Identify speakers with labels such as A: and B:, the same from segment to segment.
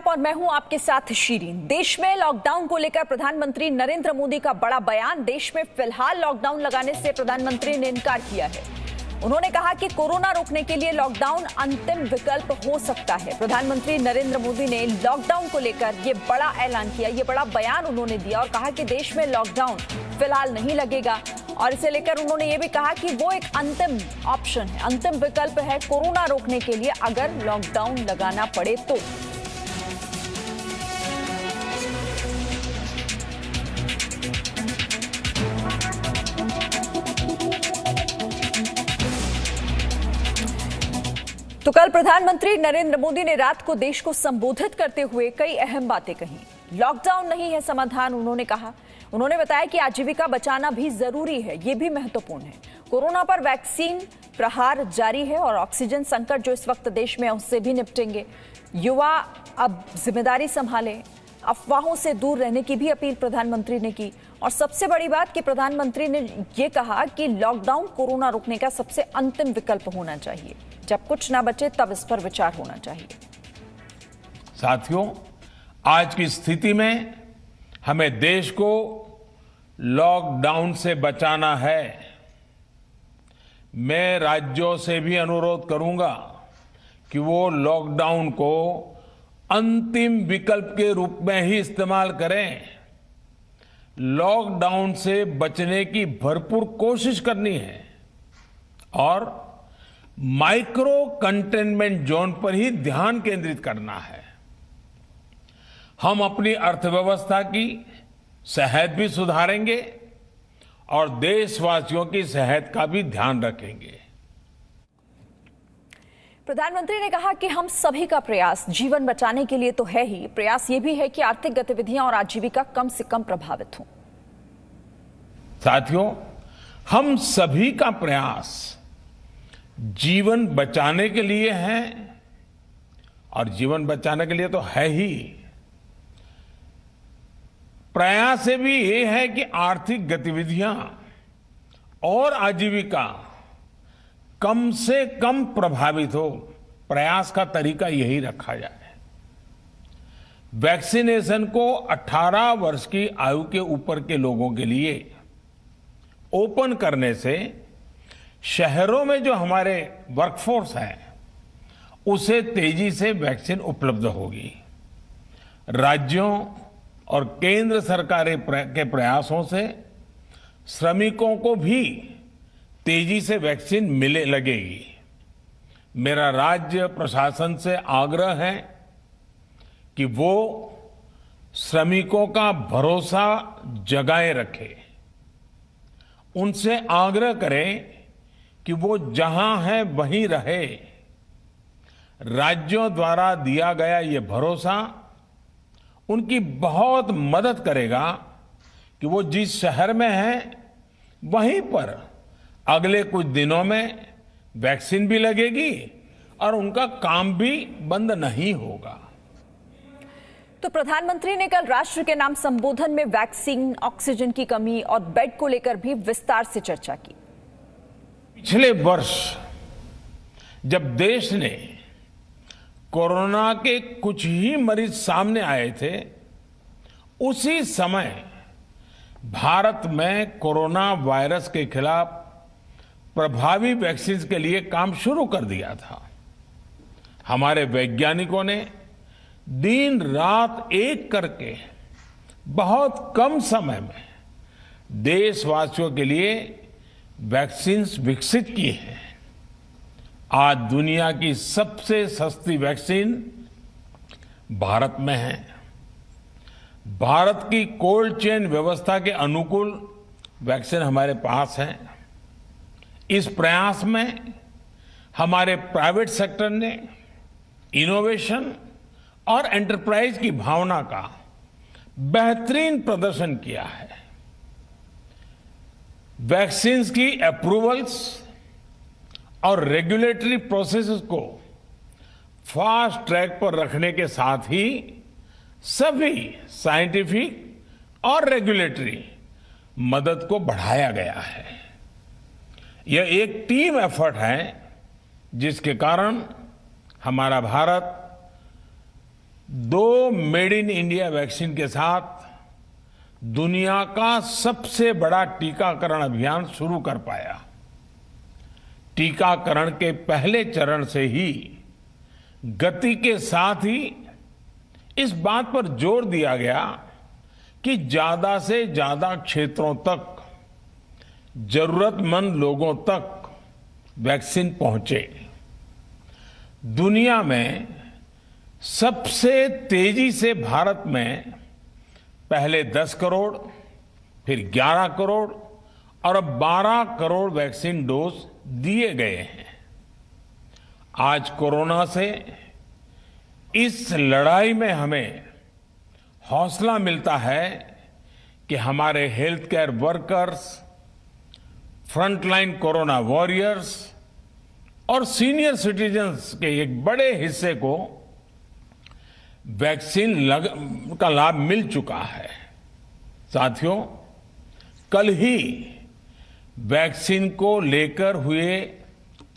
A: आप और मैं हूं आपके साथ शीरीन। देश में लॉकडाउन को लेकर प्रधानमंत्री नरेंद्र मोदी का बड़ा बयान। देश में फिलहाल लॉकडाउन लगाने से प्रधानमंत्री ने इनकार किया है। उन्होंने कहा कि कोरोना रोकने के लिए लॉकडाउन अंतिम विकल्प हो सकता है। प्रधानमंत्री नरेंद्र मोदी ने लॉकडाउन को लेकर ये बड़ा ऐलान किया, ये बड़ा बयान उन्होंने दिया और कहा कि देश में लॉकडाउन फिलहाल नहीं लगेगा। और इसे लेकर उन्होंने ये भी कहा कि वो एक अंतिम ऑप्शन है, अंतिम विकल्प है कोरोना रोकने के लिए अगर लॉकडाउन लगाना पड़े तो। तो कल प्रधानमंत्री नरेंद्र मोदी ने रात को देश को संबोधित करते हुए कई अहम बातें कही। लॉकडाउन नहीं है समाधान, उन्होंने कहा। उन्होंने बताया कि आजीविका बचाना भी जरूरी है, ये भी महत्वपूर्ण है। कोरोना पर वैक्सीन प्रहार जारी है और ऑक्सीजन संकट जो इस वक्त देश में है उससे भी निपटेंगे। युवा अब जिम्मेदारी संभालें, अफवाहों से दूर रहने की भी अपील प्रधानमंत्री ने की। और सबसे बड़ी बात कि प्रधानमंत्री ने यह कहा कि लॉकडाउन कोरोना रोकने का सबसे अंतिम विकल्प होना चाहिए। जब कुछ ना बचे तब इस पर विचार होना चाहिए।
B: साथियों, आज की स्थिति में हमें देश को लॉकडाउन से बचाना है। मैं राज्यों से भी अनुरोध करूंगा कि वो लॉकडाउन को अंतिम विकल्प के रूप में ही इस्तेमाल करें। लॉकडाउन से बचने की भरपूर कोशिश करनी है और माइक्रो कंटेनमेंट जोन पर ही ध्यान केंद्रित करना है। हम अपनी अर्थव्यवस्था की सेहत भी सुधारेंगे और देशवासियों की सेहत का भी ध्यान रखेंगे।
A: प्रधानमंत्री ने कहा कि हम सभी का प्रयास जीवन बचाने के लिए तो है ही, प्रयास ये भी है कि आर्थिक गतिविधियां और आजीविका कम से कम प्रभावित हों।
B: साथियों, हम सभी का प्रयास जीवन बचाने के लिए है और जीवन बचाने के लिए तो है ही। प्रयास से भी ये है कि आर्थिक गतिविधियां और आजीविका कम से कम प्रभावित हो। प्रयास का तरीका यही रखा जाए। वैक्सीनेशन को 18 वर्ष की आयु के ऊपर के लोगों के लिए ओपन करने से शहरों में जो हमारे वर्कफोर्स है उसे तेजी से वैक्सीन उपलब्ध होगी। राज्यों और केंद्र सरकार के प्रयासों से श्रमिकों को भी तेजी से वैक्सीन मिले लगेगी। मेरा राज्य प्रशासन से आग्रह है कि वो श्रमिकों का भरोसा जगाए रखे। उनसे आग्रह करें कि वो जहां है वहीं रहे। राज्यों द्वारा दिया गया ये भरोसा उनकी बहुत मदद करेगा कि वो जिस शहर में है वहीं पर अगले कुछ दिनों में वैक्सीन भी लगेगी और उनका काम भी बंद नहीं होगा।
A: तो प्रधानमंत्री ने कल राष्ट्र के नाम संबोधन में वैक्सीन, ऑक्सीजन की कमी और बेड को लेकर भी विस्तार से चर्चा की।
B: पिछले वर्ष जब देश ने कोरोना के कुछ ही मरीज सामने आए थे, उसी समय भारत में कोरोना वायरस के खिलाफ प्रभावी वैक्सीन के लिए काम शुरू कर दिया था। हमारे वैज्ञानिकों ने दिन रात एक करके बहुत कम समय में देशवासियों के लिए वैक्सीन विकसित की है। आज दुनिया की सबसे सस्ती वैक्सीन भारत में है। भारत की कोल्ड चेन व्यवस्था के अनुकूल वैक्सीन हमारे पास है। इस प्रयास में हमारे प्राइवेट सेक्टर ने इनोवेशन और एंटरप्राइज की भावना का बेहतरीन प्रदर्शन किया है। वैक्सीन की अप्रूवल्स और रेगुलेटरी प्रोसेसेस को फास्ट ट्रैक पर रखने के साथ ही सभी साइंटिफिक और रेगुलेटरी मदद को बढ़ाया गया है। यह एक टीम एफर्ट है जिसके कारण हमारा Bharat 2 made in India vaccine के साथ दुनिया का सबसे बड़ा टीकाकरण अभियान शुरू कर पाया। टीकाकरण के पहले चरण से ही गति के साथ ही इस बात पर जोर दिया गया कि ज्यादा से ज्यादा क्षेत्रों तक, जरूरतमंद लोगों तक वैक्सीन पहुंचे। दुनिया में सबसे तेजी से भारत में पहले 10 करोड़, फिर 11 करोड़ और अब 12 करोड़ वैक्सीन डोज दिए गए हैं। आज कोरोना से इस लड़ाई में हमें हौसला मिलता है कि हमारे health care workers, frontline corona warriors और सीनियर सिटीजन्स के एक बड़े हिस्से को वैक्सीन का लाभ मिल चुका है। साथियों, कल ही वैक्सीन को लेकर हुए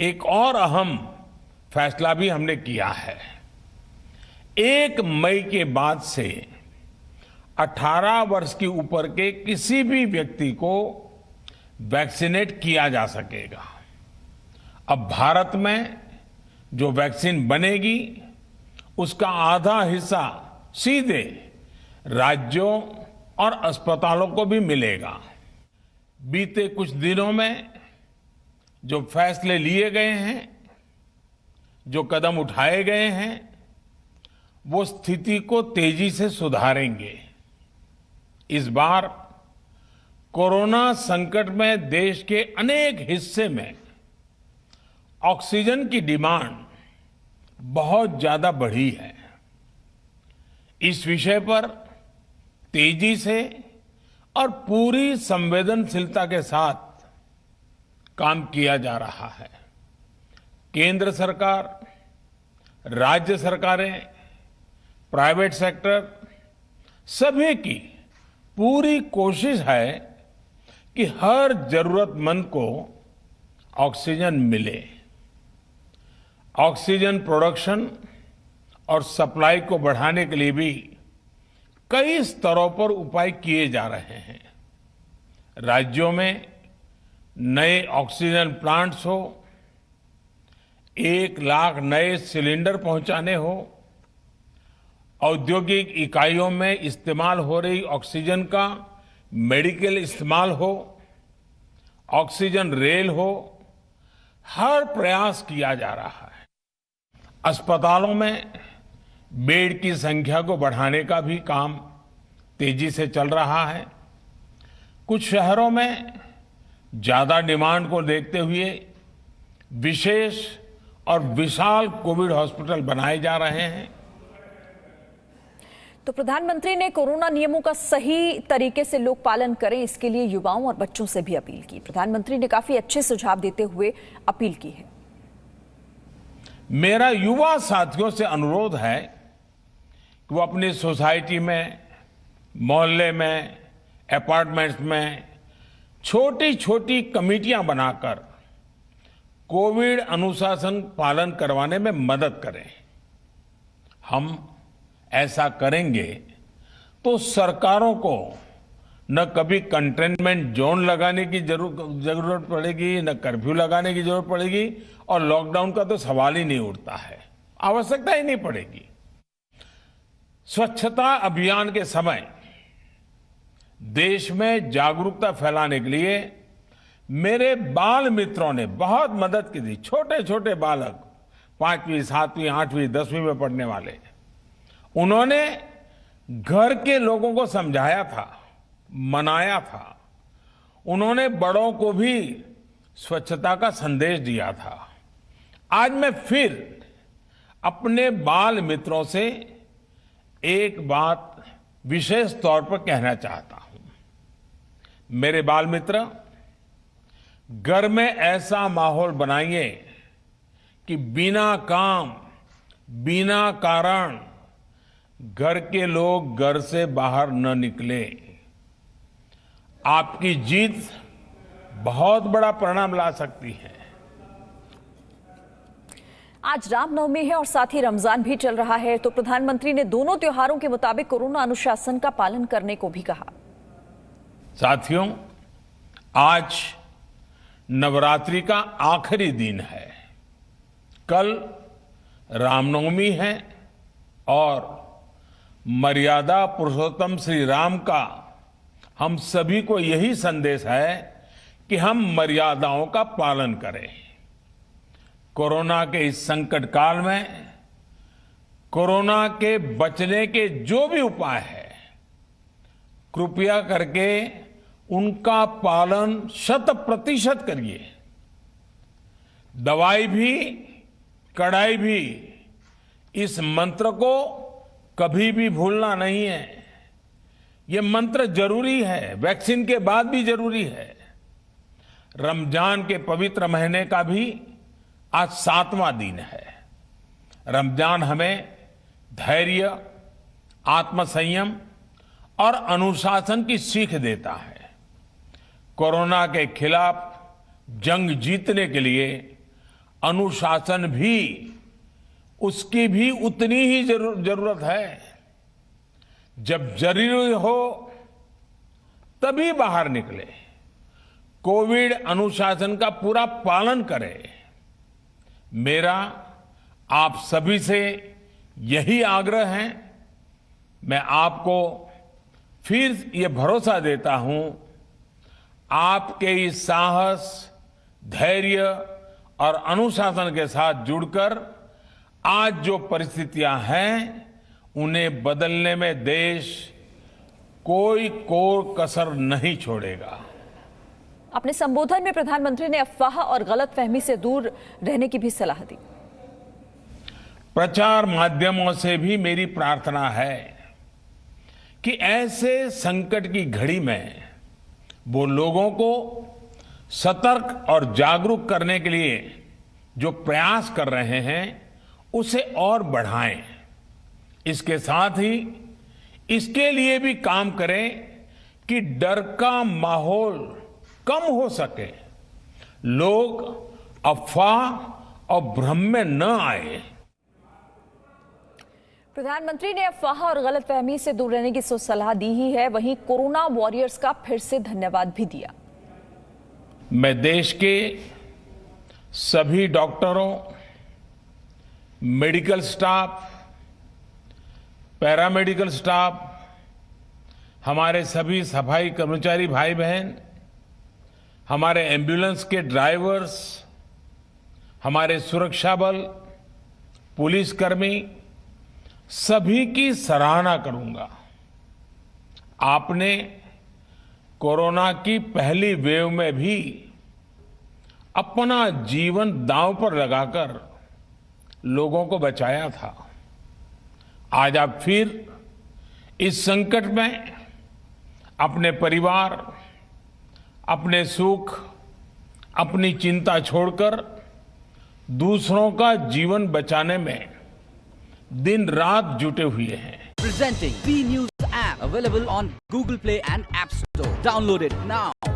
B: एक और अहम फैसला भी हमने किया है। 1 मई के बाद से 18 वर्ष की ऊपर के किसी भी व्यक्ति को वैक्सीनेट किया जा सकेगा। अब भारत में जो वैक्सीन बनेगी उसका आधा हिस्सा सीधे राज्यों और अस्पतालों को भी मिलेगा। बीते कुछ दिनों में जो फैसले लिए गए हैं, जो कदम उठाए गए हैं, वो स्थिति को तेजी से सुधारेंगे। इस बार कोरोना संकट में देश के अनेक हिस्से में ऑक्सीजन की डिमांड बहुत ज्यादा बढ़ी है। इस विषय पर तेजी से और पूरी संवेदनशीलता के साथ काम किया जा रहा है। केंद्र सरकार, राज्य सरकारें, प्राइवेट सेक्टर, सभी की पूरी कोशिश है कि हर जरूरतमंद को ऑक्सीजन मिले। ऑक्सीजन प्रोडक्शन और सप्लाई को बढ़ाने के लिए भी कई स्तरों पर उपाय किए जा रहे हैं। राज्यों में नए ऑक्सीजन प्लांट्स हो, 1 लाख नए सिलेंडर पहुंचाने हो, औद्योगिक इकाइयों में इस्तेमाल हो रही ऑक्सीजन का मेडिकल इस्तेमाल हो, ऑक्सीजन रेल हो, हर प्रयास किया जा रहा है। अस्पतालों में बेड की संख्या को बढ़ाने का भी काम तेजी से चल रहा है। कुछ शहरों में ज्यादा डिमांड को देखते हुए विशेष और विशाल कोविड हॉस्पिटल बनाए जा रहे हैं।
A: तो प्रधानमंत्री ने कोरोना नियमों का सही तरीके से लोग पालन करें, इसके लिए युवाओं और बच्चों से भी अपील की। प्रधानमंत्री ने काफी अच्छे सुझाव देते हुए अपील की है।
B: मेरा युवा साथियों से अनुरोध है कि वो अपनी सोसाइटी में, मोहल्ले में, अपार्टमेंट्स में छोटी छोटी कमेटियां बनाकर कोविड अनुशासन पालन करवाने में मदद करें। हम ऐसा करेंगे तो सरकारों को न कभी कंटेनमेंट जोन लगाने की जरूरत पड़ेगी, न कर्फ्यू लगाने की जरूरत पड़ेगी और लॉकडाउन का तो सवाल ही नहीं उठता है, आवश्यकता ही नहीं पड़ेगी। स्वच्छता अभियान के समय देश में जागरूकता फैलाने के लिए मेरे बाल मित्रों ने बहुत मदद की थी। छोटे छोटे बालक, 5वीं, 7वीं, 8वीं, 10वीं में पढ़ने वाले, उन्होंने घर के लोगों को समझाया था, मनाया था। उन्होंने बड़ों को भी स्वच्छता का संदेश दिया था। आज मैं फिर अपने बाल मित्रों से एक बात विशेष तौर पर कहना चाहता हूं। मेरे बाल मित्र, घर में ऐसा माहौल बनाइए कि बिना काम, बिना कारण घर के लोग घर से बाहर न निकले। आपकी जीत बहुत बड़ा परिणाम ला सकती है।
A: आज रामनवमी है और साथ ही रमजान भी चल रहा है, तो प्रधानमंत्री ने दोनों त्योहारों के मुताबिक कोरोना अनुशासन का पालन करने को भी कहा।
B: साथियों, आज नवरात्रि का आखिरी दिन है। कल रामनवमी है और मर्यादा पुरुषोत्तम श्री राम का हम सभी को यही संदेश है कि हम मर्यादाओं का पालन करें। कोरोना के इस संकट काल में कोरोना के बचने के जो भी उपाय है, कृपया करके उनका पालन 100% करिए। दवाई भी कड़ाई भी, इस मंत्र को कभी भी भूलना नहीं है। ये मंत्र जरूरी है, वैक्सीन के बाद भी जरूरी है। रमजान के पवित्र महीने का भी आज 7वां दिन है। रमजान हमें धैर्य, आत्मसंयम और अनुशासन की सीख देता है। कोरोना के खिलाफ जंग जीतने के लिए अनुशासन भी, उसकी भी उतनी ही जरूरत है। जब जरूरी हो तभी बाहर निकले। कोविड अनुशासन का पूरा पालन करें। मेरा आप सभी से यही आग्रह है। मैं आपको फिर ये भरोसा देता हूं, आपके इस साहस, धैर्य और अनुशासन के साथ जुड़कर आज जो परिस्थितियां हैं, उन्हें बदलने में देश कोई कोर कसर नहीं छोड़ेगा।
A: अपने संबोधन में प्रधानमंत्री ने अफवाह और गलतफहमी से दूर रहने की भी सलाह दी।
B: प्रचार माध्यमों से भी मेरी प्रार्थना है कि ऐसे संकट की घड़ी में वो लोगों को सतर्क और जागरूक करने के लिए जो प्रयास कर रहे हैं, उसे और बढ़ाएं। इसके साथ ही इसके लिए भी काम करें कि डर का माहौल कम हो सके, लोग अफवाह और भ्रम में न आए।
A: प्रधानमंत्री ने अफवाह और गलतफहमी से दूर रहने की सलाह दी ही है, वहीं कोरोना वॉरियर्स का फिर से धन्यवाद भी दिया।
B: मैं देश के सभी डॉक्टरों, मेडिकल स्टाफ, पैरामेडिकल स्टाफ, हमारे सभी सफाई कर्मचारी भाई बहन, हमारे एम्बुलेंस के ड्राइवर्स, हमारे सुरक्षा बल, पुलिसकर्मी, सभी की सराहना करूंगा। आपने कोरोना की पहली वेव में भी अपना जीवन दांव पर लगाकर लोगों को बचाया था। आज आप फिर इस संकट में अपने परिवार, अपने सुख, अपनी चिंता छोड़कर दूसरों का जीवन बचाने में दिन रात जुटे हुए हैं।
C: Presenting B News app available on Google Play and App Store. Download it now.